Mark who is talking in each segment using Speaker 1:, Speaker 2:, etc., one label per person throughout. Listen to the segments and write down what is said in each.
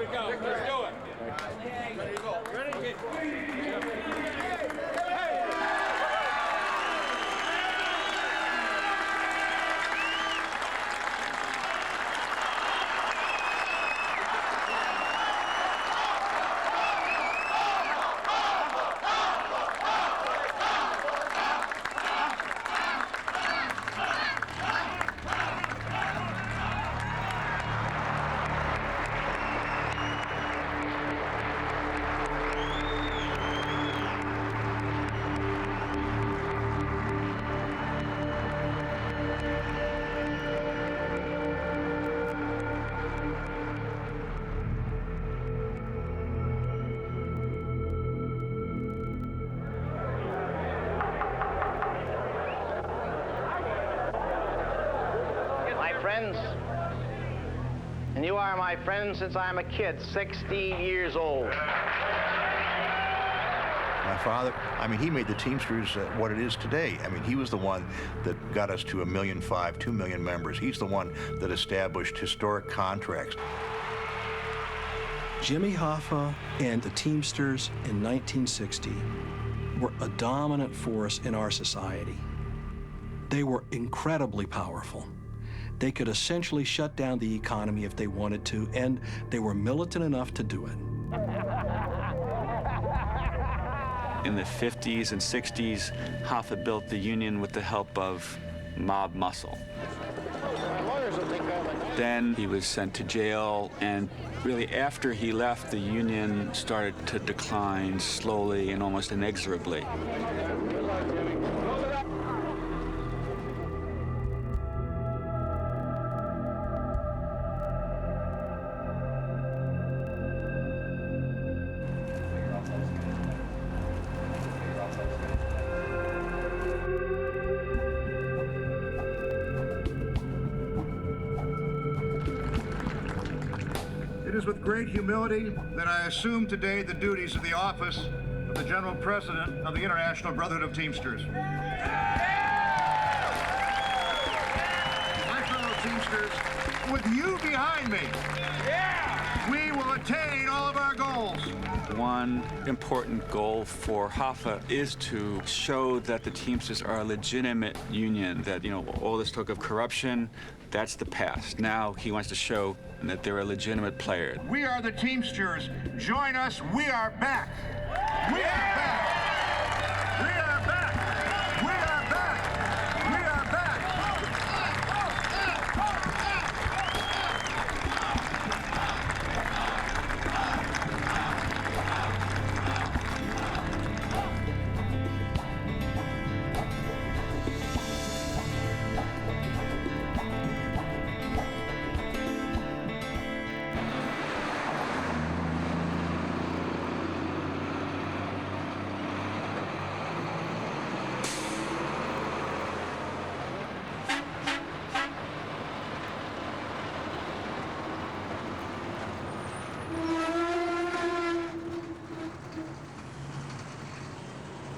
Speaker 1: we go. Let's do it. Ready to go. Ready?
Speaker 2: And you are my friend since I'm a kid, 16 years old.
Speaker 3: My father, I mean, he made the Teamsters what it is today. I mean, he was the one that got us to 1.5 million, 2 million members. He's the one that established historic contracts.
Speaker 4: Jimmy Hoffa and the Teamsters in 1960 were a dominant force in our society. They were incredibly powerful. They could essentially shut down the economy if they wanted to, and they were militant enough to do it.
Speaker 5: In the 50s and 60s, Hoffa built the union with the help of mob muscle. Then he was sent to jail, and really after he left, the union started to decline slowly and almost inexorably.
Speaker 6: It is with great humility that I assume today the duties of the office of the General President of the International Brotherhood of Teamsters. My fellow Teamsters, with you behind me, we will attain all of our goals.
Speaker 5: One important goal for Hoffa is to show that the Teamsters are a legitimate union, that, all this talk of corruption, that's the past. Now he wants to show that they're a legitimate player.
Speaker 6: We are the Teamsters. Join us. We are back. We are back. We are back. We are back. We are back.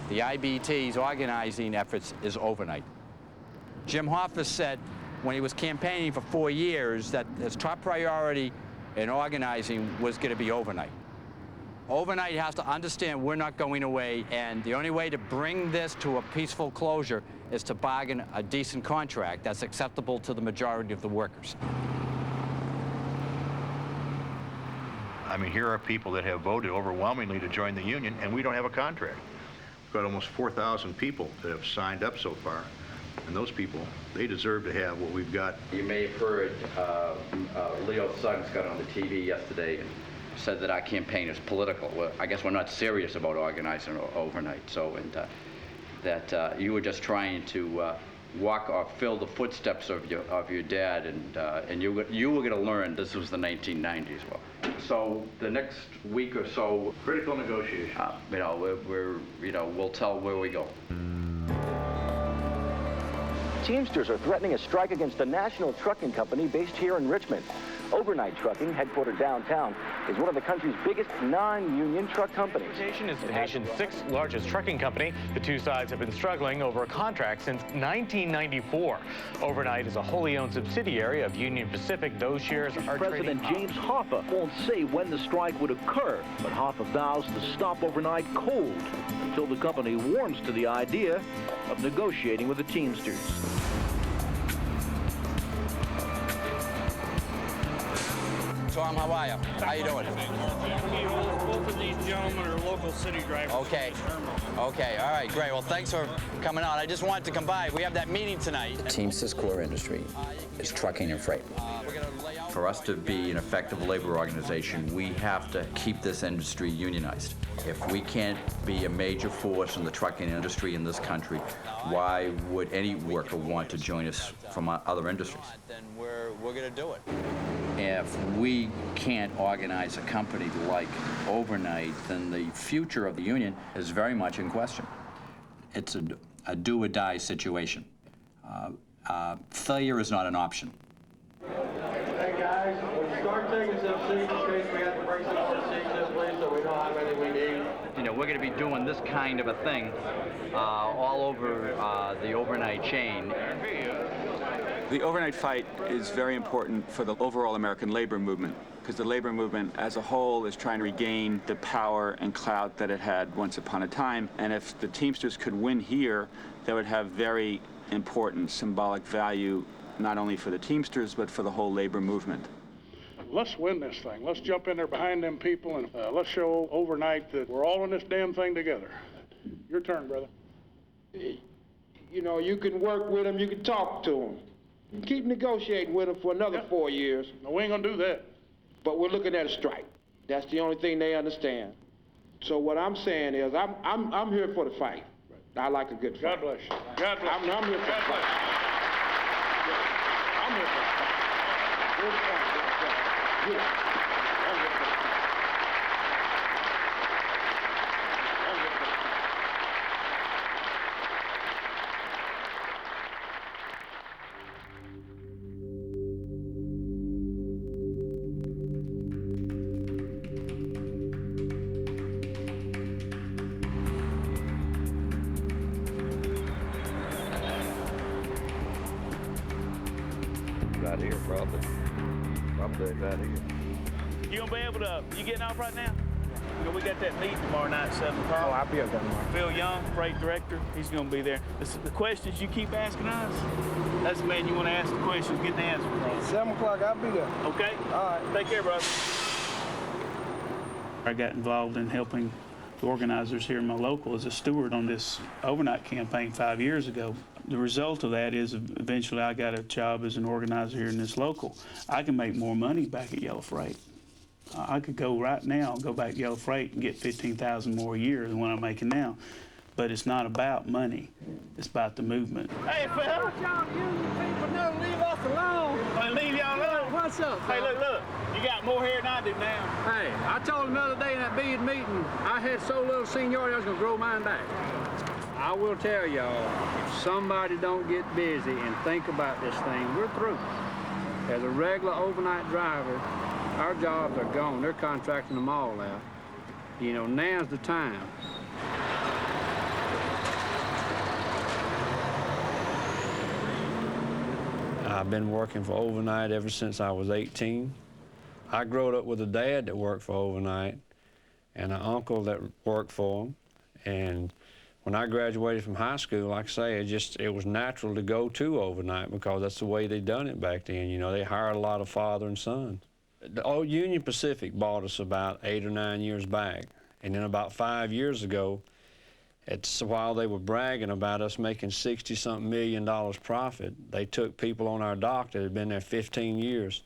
Speaker 7: The IBT's organizing efforts is Overnite. Jim Hoffa said when he was campaigning for 4 years that his top priority in organizing was going to be Overnite. Overnite has to understand we're not going away, and the only way to bring this to a peaceful closure is to bargain a decent contract that's acceptable to the majority of the workers.
Speaker 3: I mean, here are people that have voted overwhelmingly to join the union, and we don't have a contract. We've got almost 4,000 people that have signed up so far, and those people, they deserve to have what we've got.
Speaker 8: You may have heard Leo Suggs got on the TV yesterday and said that our campaign is political. Well, I guess we're not serious about organizing Overnite, so, and that you were just trying to walk or fill the footsteps of your dad, and you were going to learn this was the 1990s. Well, so the next week or so,
Speaker 3: Critical negotiations.
Speaker 8: we'll tell where we go.
Speaker 9: Teamsters are threatening a strike against the national trucking company based here in Richmond. Overnite Trucking, headquartered downtown, is one of the country's biggest non-union truck companies.
Speaker 10: Transportation is the nation's sixth largest trucking company. The two sides have been struggling over a contract since 1994. Overnite is a wholly owned subsidiary of Union Pacific. Those shares are
Speaker 11: President James Hoffa won't say when the strike would occur, but Hoffa vows to stop Overnite cold until the company warms to the idea of negotiating with the Teamsters.
Speaker 7: Tom, how are you? How you doing?
Speaker 12: Both of these gentlemen are local city drivers.
Speaker 7: Okay. Okay, all right, great. Well, thanks for coming on. I just wanted to come by. We have that meeting tonight.
Speaker 8: Teamsters core industry is trucking and freight. For us to be an effective labor organization, we have to keep this industry unionized. If we can't be a major force in the trucking industry in this country, why would any worker want to join us from other industries?
Speaker 7: Then we're going to do it.
Speaker 8: If we can't organize a company like Overnite, then the future of the union is very much in question. It's a do-or-die situation. Failure is not an option.
Speaker 1: Hey guys, when you start taking some seats, in case we have to bring some more seats in, please, so we know how many we need.
Speaker 8: You know, we're going to be doing this kind of a thing all over the Overnite chain.
Speaker 5: The Overnite fight is very important for the overall American labor movement, because the labor movement as a whole is trying to regain the power and clout that it had once upon a time. And if the Teamsters could win here, that would have very important symbolic value, not only for the Teamsters, but for the whole labor movement.
Speaker 6: Let's win this thing. Let's jump in there behind them people, and let's show Overnite that we're all in this damn thing together. Your turn, brother.
Speaker 1: You know, you can work with them, you can talk to them. Keep negotiating with them for another 4 years.
Speaker 6: No, we ain't gonna do that.
Speaker 1: But we're looking at a strike. That's the only thing they understand. So what I'm saying is, I'm here for the fight. I like a good fight.
Speaker 6: God bless you. God bless you.
Speaker 1: I'm here for the fight. I'm here for the fight. Good fight. I'm here for the fight.
Speaker 3: Right here, probably. Probably right here.
Speaker 12: You gonna be able to, you getting off right now? You know, we got that meeting tomorrow night at 7 o'clock.
Speaker 1: Oh, I'll be up there tomorrow.
Speaker 12: Phil Young, freight director, he's gonna be there. The questions you keep asking us, that's the man you wanna ask the questions, get the answer from.
Speaker 1: 7 o'clock, I'll be there.
Speaker 12: Okay?
Speaker 1: All right.
Speaker 12: Take care, brother. I got involved in helping the organizers here in my local as a steward on this Overnite campaign 5 years ago. The result of that is eventually I got a job as an organizer here in this local. I can make more money back at Yellow Freight. I could go right now, go back to Yellow Freight and get $15,000 more a year than what I'm making now. But it's not about money. It's about the movement. Hey, Phil.
Speaker 1: Y'all union people know, leave us alone.
Speaker 12: Hey, leave y'all alone.
Speaker 1: What's up,
Speaker 12: Hey, look. You got more hair than I do now.
Speaker 1: Hey, I told him the other day in that bid meeting, I had so little seniority, I was gonna grow mine back. I will tell y'all, if somebody don't get busy and think about this thing, we're through. As a regular overnight driver, our jobs are gone. They're contracting them all out. You know, now's the time.
Speaker 13: I've been working for Overnite ever since I was 18. I grew up with a dad that worked for Overnite and an uncle that worked for him. And when I graduated from high school, like I say, it was natural to go to Overnite because that's the way they done it back then. You know, they hired a lot of father and sons. The old Union Pacific bought us about 8 or 9 years back. And then about 5 years ago, while they were bragging about us making $60-something million profit, they took people on our dock that had been there 15 years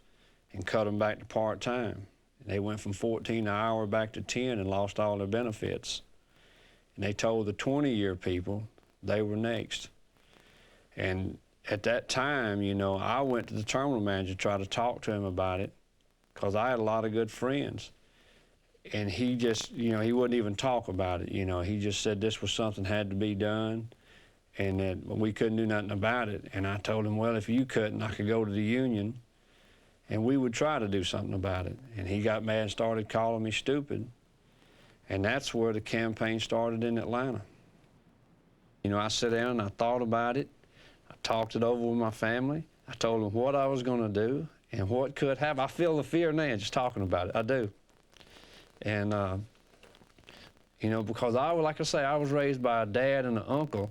Speaker 13: and cut them back to part-time. They went from 14 an hour back to 10 and lost all their benefits. And they told the 20-year people they were next. And at that time, you know, I went to the terminal manager to try to talk to him about it because I had a lot of good friends. And he just, you know, he wouldn't even talk about it, you know. He just said this was something had to be done and that we couldn't do nothing about it. And I told him, well, if you couldn't, I could go to the union and we would try to do something about it. And he got mad and started calling me stupid. And that's where the campaign started in Atlanta. You know, I sat down and I thought about it. I talked it over with my family. I told them what I was going to do and what could happen. I feel the fear now just talking about it. I do. And, you know, because like I say, I was raised by a dad and an uncle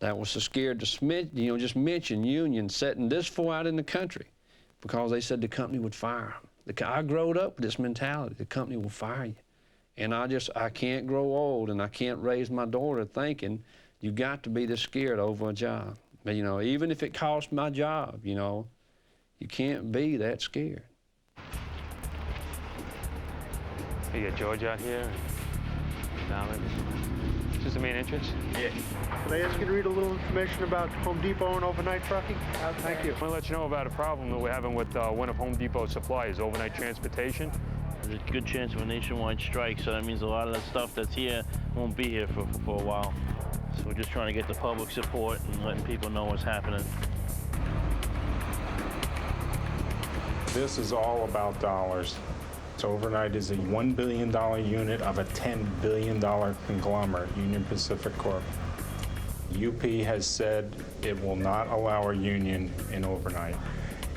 Speaker 13: that was so scared to, just mention unions setting this far out in the country because they said the company would fire them. I growed up with this mentality, the company will fire you. And I can't grow old and I can't raise my daughter thinking you got to be this scared over a job. But, you know, even if it costs my job, you know, you can't be that scared.
Speaker 10: You got George out here, Alex. Is this the main entrance?
Speaker 14: Yeah. Can I ask you to read a little information about Home Depot and overnight trucking? Thank you.
Speaker 10: I want to let you know about a problem that we're having with one of Home Depot's suppliers, overnight transportation.
Speaker 15: There's a good chance of a nationwide strike, so that means a lot of the stuff that's here won't be here for a while. So we're just trying to get the public support and letting people know what's happening.
Speaker 16: This is all about dollars. So Overnite is a $1 billion unit of a $10 billion conglomerate, Union Pacific Corp. UP has said it will not allow a union in Overnite,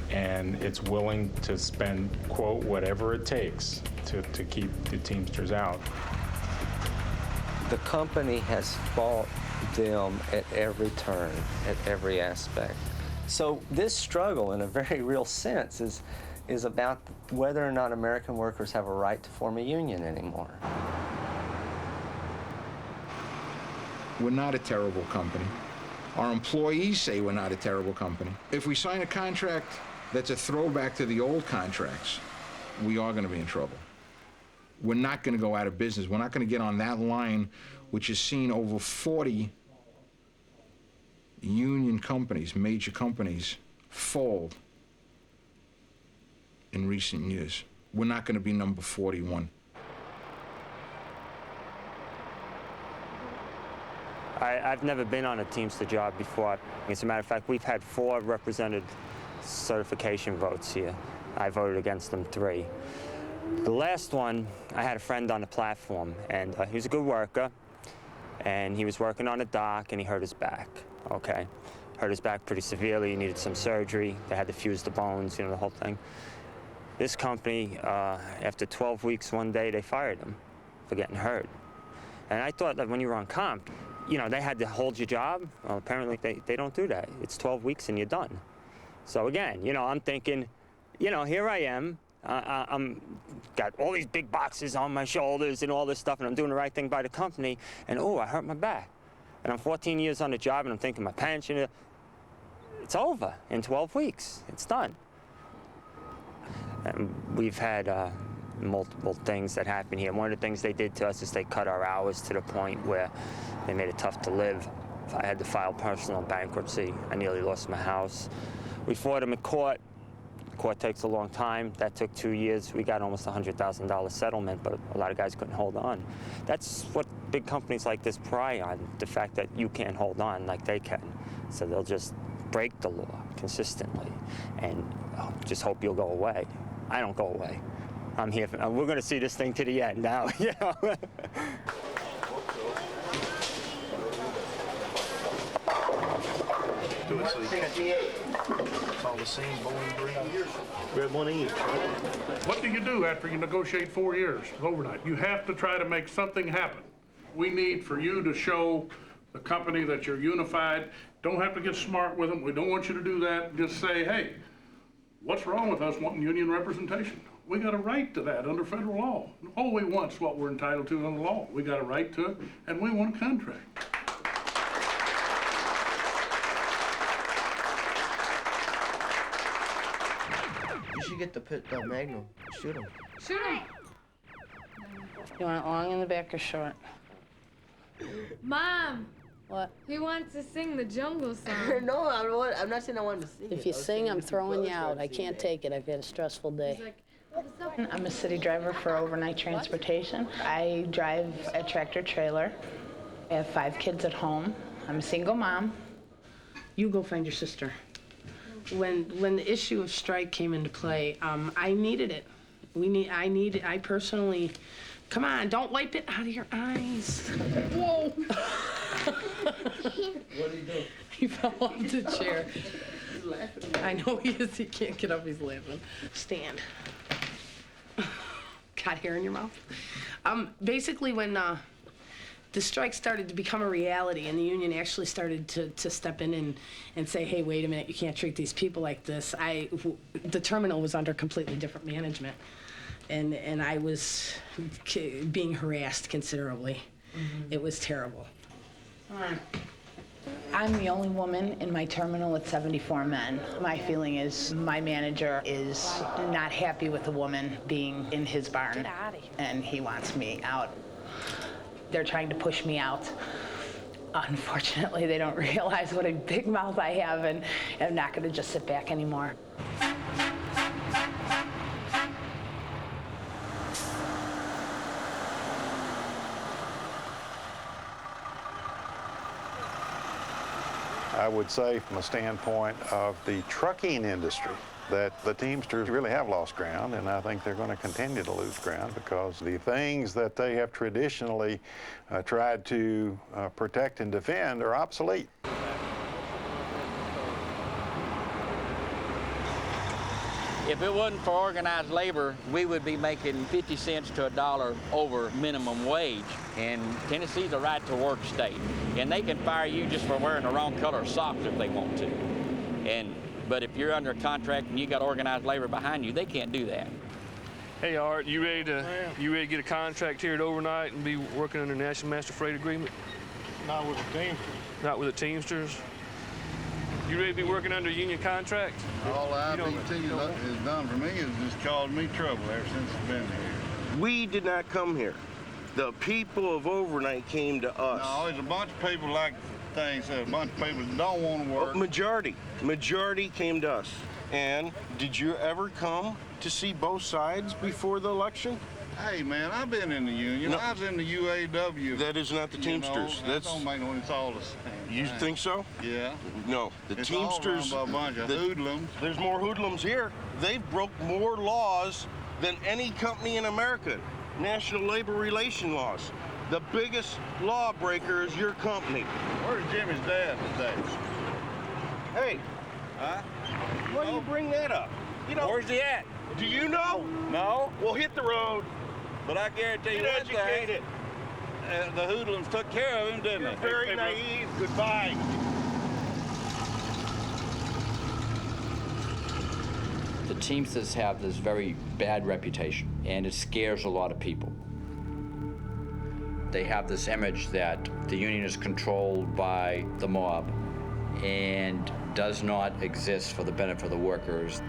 Speaker 16: and it's willing to spend, quote, whatever it takes to keep the Teamsters out.
Speaker 17: The company has fought them at every turn, at every aspect. So this struggle, in a very real sense, is about whether or not American workers have a right to form a union anymore.
Speaker 18: We're not a terrible company. Our employees say we're not a terrible company. If we sign a contract that's a throwback to the old contracts, we are going to be in trouble. We're not going to go out of business. We're not going to get on that line, which has seen over 40 union companies, major companies, fold in recent years. We're not going to be number 41.
Speaker 19: I've never been on a Teamster job before. As a matter of fact, we've had 4 represented certification votes here. I voted against them 3. The last one, I had a friend on the platform, and he was a good worker, and he was working on a dock, and he hurt his back, okay? Hurt his back pretty severely. He needed some surgery. They had to fuse the bones, you know, the whole thing. This company, after 12 weeks, one day, they fired him for getting hurt. And I thought that when you were on comp, you know, they had to hold your job. Well, apparently they don't do that. It's 12 weeks and you're done. So again, you know, I'm thinking, you know, here I am. I'm got all these big boxes on my shoulders and all this stuff, and I'm doing the right thing by the company, and oh, I hurt my back. And I'm 14 years on the job, and I'm thinking my pension, it's over in 12 weeks. It's done. And we've had multiple things that happen here. One of the things they did to us is they cut our hours to the point where they made it tough to live. I had to file personal bankruptcy. I nearly lost my house. We fought them in court. Court takes a long time. That took 2 years. We got almost a $100,000 settlement, but a lot of guys couldn't hold on. That's what big companies like this pry on, the fact that you can't hold on like they can. So they'll just break the law consistently and just hope you'll go away. I don't go away. I'm here. We're going to see this thing to the end now. You know?
Speaker 11: It's all the same Bowling Green. Grab one each.
Speaker 6: What do you do after you negotiate 4 years overnight? You have to try to make something happen. We need for you to show the company that you're unified. Don't have to get smart with them. We don't want you to do that. Just say, hey, what's wrong with us wanting union representation? We got a right to that under federal law. All we want is what we're entitled to under law. We got a right to it, and we want a contract.
Speaker 20: You should get the Magnum. Shoot him.
Speaker 21: Shoot him. You want it long in the back or short?
Speaker 22: Mom.
Speaker 21: What?
Speaker 22: He wants to sing the jungle song.
Speaker 20: No, I'm not saying I wanted to sing
Speaker 21: If you sing, I'm throwing you out. I can't take it. I've had a stressful day.
Speaker 23: I'm a city driver for overnight transportation. I drive a tractor trailer. I have 5 kids at home. I'm a single mom.
Speaker 24: You go find your sister.
Speaker 23: When the issue of strike came into play, I needed it. I personally, come on, don't wipe it out of your eyes. Whoa.
Speaker 20: What did he do?
Speaker 23: He fell off the chair. He's laughing. I know he is. He can't get up. He's laughing. Stand. Got hair in your mouth? Basically, when the strike started to become a reality and the union actually started to step in and say, hey, wait a minute, you can't treat these people like this, the terminal was under completely different management. And I was being harassed considerably. It was terrible. I'm the only woman in my terminal with 74 men. My feeling is my manager is not happy with a woman being in his barn. Get out of here. And he wants me out. They're trying to push me out. Unfortunately, they don't realize what a big mouth I have, and I'm not going to just sit back anymore.
Speaker 2: I would say from a standpoint of the trucking industry that the Teamsters really have lost ground, and I think they're going to continue to lose ground because the things that they have traditionally tried to protect and defend are obsolete.
Speaker 7: If it wasn't for organized labor, we would be making 50 cents to $1 over minimum wage. And Tennessee's a right-to-work state. And they can fire you just for wearing the wrong color socks if they want to. But if you're under a contract and you got organized labor behind you, they can't do that.
Speaker 4: Hey, Art, you ready to get a contract here at Overnite and be working under National Master Freight Agreement?
Speaker 9: Not with the Teamsters.
Speaker 4: Not with the Teamsters? You ready to be working under a union contract?
Speaker 9: All IBT has done for me is just caused me trouble ever since it's been here.
Speaker 24: We did not come here. The people of Overnite came to us.
Speaker 9: No, there's a bunch of people like things, a bunch of people that don't want to work.
Speaker 24: Majority came to us. And did you ever come to see both sides before the election?
Speaker 9: Hey, man, I've been in the union.
Speaker 24: No.
Speaker 9: I was in the UAW.
Speaker 24: That is not the Teamsters.
Speaker 9: That don't make no, it's all the same.
Speaker 24: You think so?
Speaker 9: Yeah.
Speaker 24: No, the
Speaker 9: it's
Speaker 24: Teamsters.
Speaker 9: all run by a bunch of hoodlums.
Speaker 24: There's more hoodlums here. They've broke more laws than any company in America. National labor relation laws. The biggest lawbreaker is your company.
Speaker 9: Where's Jimmy's dad today?
Speaker 24: Hey.
Speaker 9: Huh?
Speaker 24: Why do you bring that up? You know.
Speaker 25: Where's he at?
Speaker 24: Do you know?
Speaker 25: No.
Speaker 24: Well, hit the road.
Speaker 25: But I guarantee you one thing, the hoodlums took care of him, didn't they?
Speaker 24: Very naive. Goodbye.
Speaker 7: The Teamsters have this very bad reputation, and it scares a lot of people. They have this image that the union is controlled by the mob and does not exist for the benefit of the workers.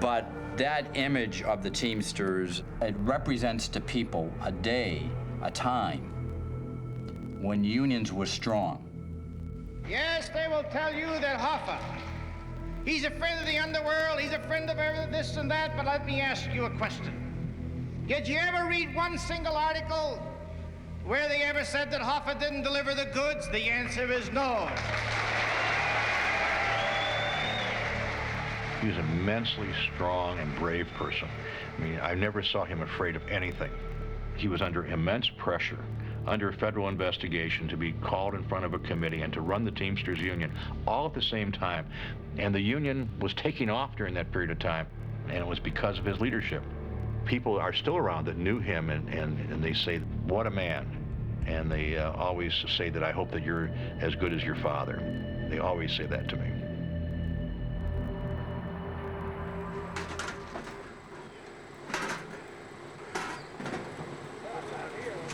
Speaker 7: But that image of the Teamsters, it represents to people a day, a time, when unions were strong.
Speaker 26: Yes, they will tell you that Hoffa, he's a friend of the underworld, he's a friend of this and that, but let me ask you a question. Did you ever read one single article where they ever said that Hoffa didn't deliver the goods? The answer is no.
Speaker 3: He was an immensely strong and brave person. I mean, I never saw him afraid of anything. He was under immense pressure, under federal investigation, to be called in front of a committee and to run the Teamsters Union all at the same time. And the union was taking off during that period of time, and it was because of his leadership. People are still around that knew him, and they say, what a man. And they always say that I hope that you're as good as your father. They always say that to me.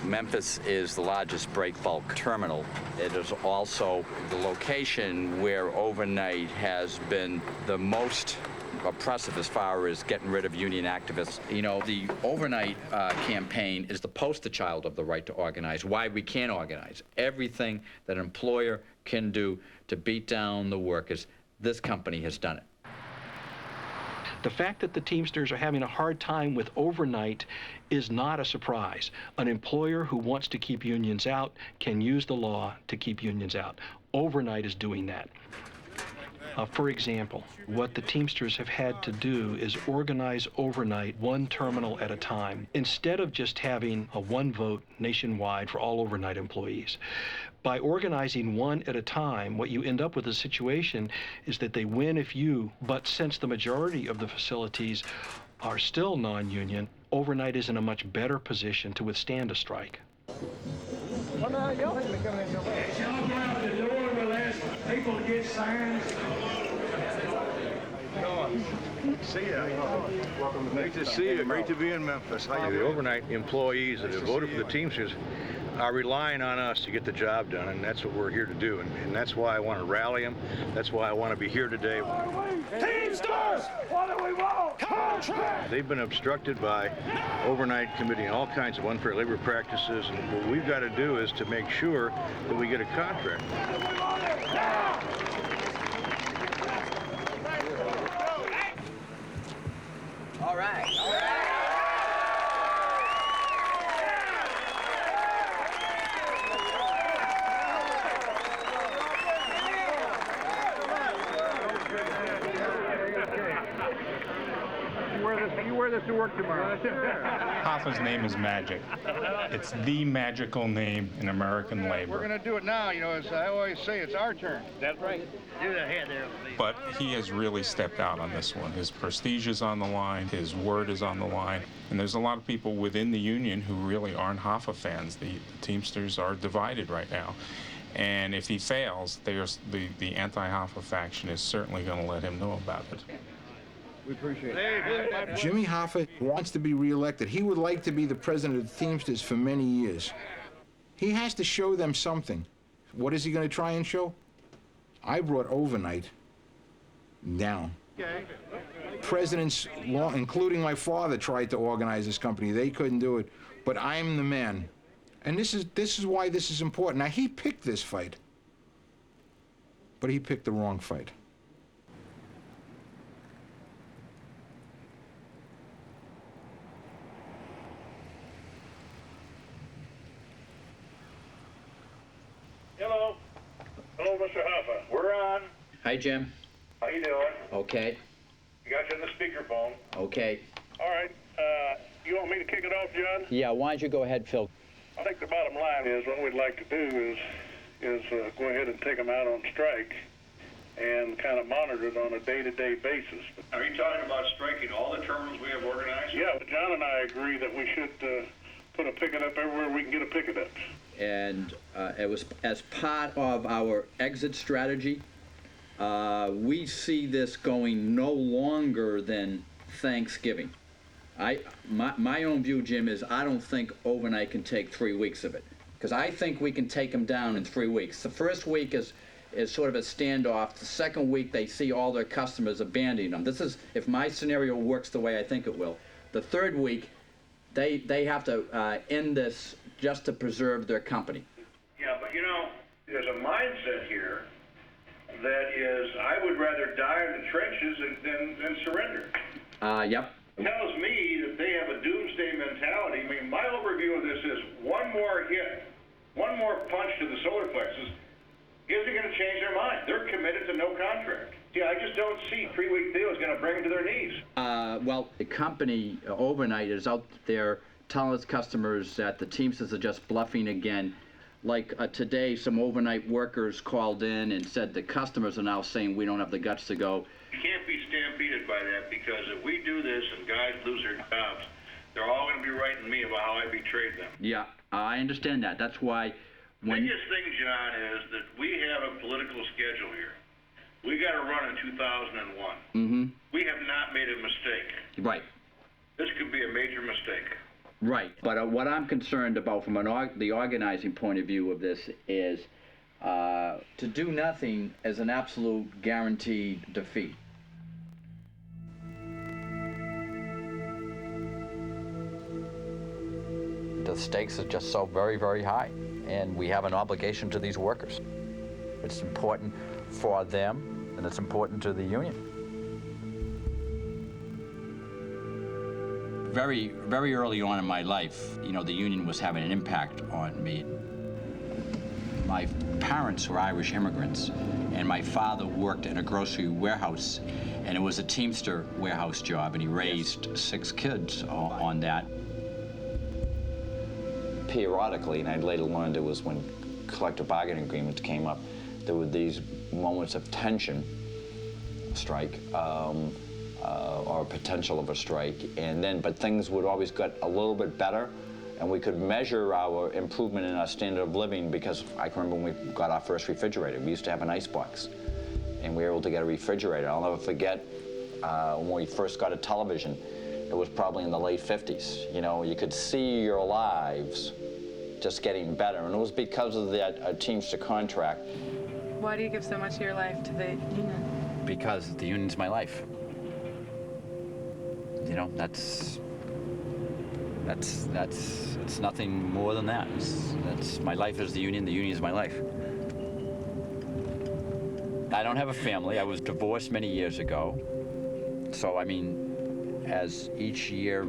Speaker 7: Memphis is the largest break bulk terminal. It is also the location where Overnite has been the most oppressive as far as getting rid of union activists. You know, the Overnite campaign is the poster child of the right to organize, why we can't organize. Everything that an employer can do to beat down the workers, this company has done it.
Speaker 27: The fact that the Teamsters are having a hard time with Overnite is not a surprise. An employer who wants to keep unions out can use the law to keep unions out. Overnite is doing that. For example, what the Teamsters have had to do is organize overnight one terminal at a time, instead of just having a one vote nationwide for all overnight employees. By organizing one at a time, what you end up with a situation is that they win a few, but since the majority of the facilities are still non-union, overnight is in a much better position to withstand a strike.
Speaker 1: Well, now, y'all have to come in your way. Y'all go out the door, we'll ask people to get signs.
Speaker 3: See ya. Great to see you. Great to be in Memphis. How you doing? The overnight employees that have voted for the Teamsters are relying on us to get the job done, and that's what we're here to do. And that's why I want to rally them. That's why I want to be here today.
Speaker 1: Teamsters! What do we want? Contract!
Speaker 3: They've been obstructed by overnight committing all kinds of unfair labor practices, and what we've got to do is to make sure that we get a contract.
Speaker 7: All right.
Speaker 1: You wear this to work tomorrow.
Speaker 16: Hoffa's name is magic. It's the magical name in American labor.
Speaker 24: We're going to do it now. You know, as I always say, it's our turn.
Speaker 25: That's right. Do the head there.
Speaker 16: But he has really stepped out on this one. His prestige is on the line, his word is on the line, and there's a lot of people within the union who really aren't Hoffa fans. The Teamsters are divided right now. And if he fails, the anti-Hoffa faction is certainly going to let him know about it.
Speaker 24: We appreciate it.
Speaker 18: Jimmy Hoffa wants to be reelected. He would like to be the president of the Teamsters for many years. He has to show them something. What is he going to try and show? I brought Overnite down.
Speaker 24: Okay.
Speaker 18: Presidents, including my father, tried to organize this company. They couldn't do it, but I'm the man. And this is why this is important. Now, he picked this fight, but he picked the wrong fight.
Speaker 24: Hello. Hello, Mr. Hoffa. We're on.
Speaker 7: Hi, Jim.
Speaker 24: How you doing?
Speaker 7: Okay.
Speaker 24: You got you on the speakerphone.
Speaker 7: Okay.
Speaker 24: All right. You want me to kick it off, John?
Speaker 7: Yeah, why don't you go ahead, Phil?
Speaker 24: I think the bottom line is what we'd like to do is go ahead and take them out on strike and kind of monitor it on a day-to-day basis.
Speaker 3: Are you talking about striking all the terminals we have organized?
Speaker 24: Yeah, but John and I agree that we should put a picket up everywhere we can get a picket up.
Speaker 7: And it was as part of our exit strategy. We see this going no longer than Thanksgiving. My own view, Jim, is I don't think Overnite can take 3 weeks of it, because I think we can take them down in 3 weeks. The first week is sort of a standoff. The second week, they see all their customers abandoning them. This is, if my scenario works the way I think it will. The third week, they have to end this just to preserve their company.
Speaker 3: Yeah, but you know, there's a mindset here that is, I would rather die in the trenches than surrender.
Speaker 7: Yep.
Speaker 3: It tells me that they have a doomsday mentality. I mean, my overview of this is one more hit, one more punch to the solar plexus isn't going to change their mind. They're committed to no contract. Yeah, I just don't see 3-week deal is going to bring them to their knees.
Speaker 7: Well, the company, Overnite, is out there telling its customers that the Teamsters are just bluffing again. Like today, some Overnite workers called in and said the customers are now saying we don't have the guts to go.
Speaker 3: You can't be stampeded by that, because if we do this and guys lose their jobs, they're all going to be writing me about how I betrayed them.
Speaker 7: Yeah, I understand that. That's why when...
Speaker 3: The biggest thing, John, is that we have a political schedule here. We got to run in 2001.
Speaker 7: Mm-hmm.
Speaker 3: We have not made a mistake.
Speaker 7: Right.
Speaker 3: This could be a major mistake.
Speaker 7: Right. But what I'm concerned about from the organizing point of view of this is to do nothing is an absolute guaranteed defeat. The stakes are just so very, very high, and we have an obligation to these workers. It's important for them, and it's important to the union. Very, very early on in my life, you know, the union was having an impact on me. My parents were Irish immigrants, and my father worked in a grocery warehouse, and it was a Teamster warehouse job, and he raised 6 kids on that. Periodically, and I later learned it was when collective bargaining agreements came up, there were these moments of tension, strike, or potential of a strike, but things would always get a little bit better, and we could measure our improvement in our standard of living because I can remember when we got our first refrigerator. We used to have an icebox, and we were able to get a refrigerator. I'll never forget when we first got a television. It was probably in the late 50s. You know, you could see your lives just getting better, and it was because of that Teamster contract.
Speaker 5: Why do you give so much of your life to the union?
Speaker 7: Because the union's my life. You know, it's nothing more than that. That's my life is the union is my life. I don't have a family. I was divorced many years ago. So, I mean, as each year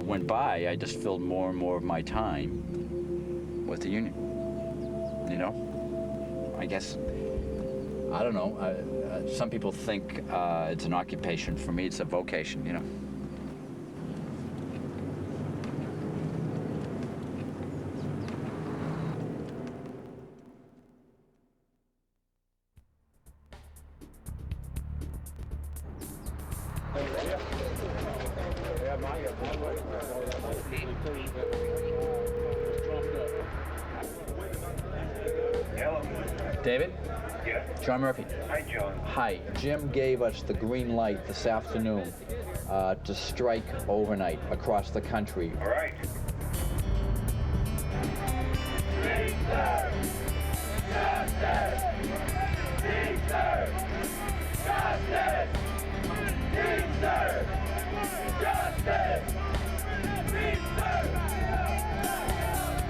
Speaker 7: went by, I just filled more and more of my time with the union. You know, I guess, I don't know. Some people think it's an occupation. For me, it's a vocation, you know. David?
Speaker 8: Yeah.
Speaker 7: John Murphy.
Speaker 8: Hi, John.
Speaker 7: Hi. Jim gave us the green light this afternoon to strike overnight across the country.
Speaker 8: All right.
Speaker 1: Teamsters! Justice! Teamsters! Justice! Teamsters! Justice! Teamsters!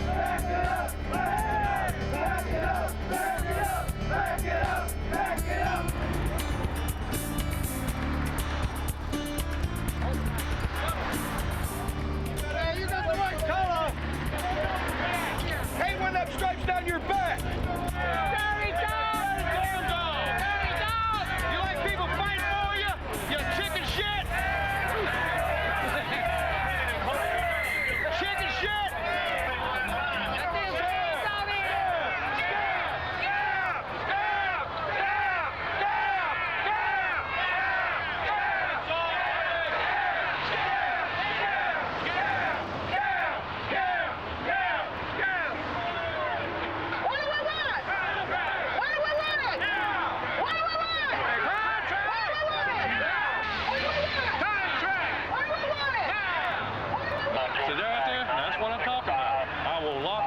Speaker 1: Back it up! Back it up! Back it up! Back it up! Back it up!
Speaker 10: You got the right color! Hang one of them stripes down your back! Dirty dog! Dirty dog! Dirty dog! You like people fighting for you? You chicken shit! Chicken shit!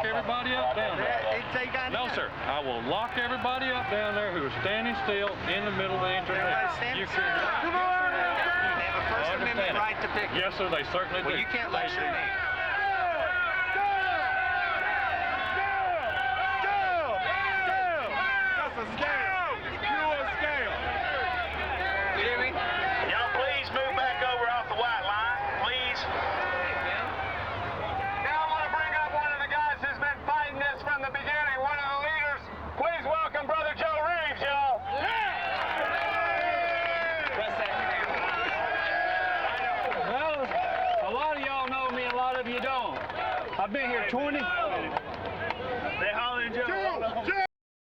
Speaker 12: Everybody up down there. No, sir. I will lock everybody up down there who is standing still in the middle of the entrance. You can.
Speaker 10: Come on! They have a First Amendment right to pick.
Speaker 12: Yes, sir. They certainly do.
Speaker 10: Well, you can't lecture me. That's a scale. Pure scale. You hear me?
Speaker 25: Y'all please move back over off the white line, please.
Speaker 1: From the beginning, one of the leaders. Please welcome Brother Joe Reeves, y'all.
Speaker 12: Well, a lot of y'all know me, a lot of you don't. I've been here 20.
Speaker 1: They hollering Joe.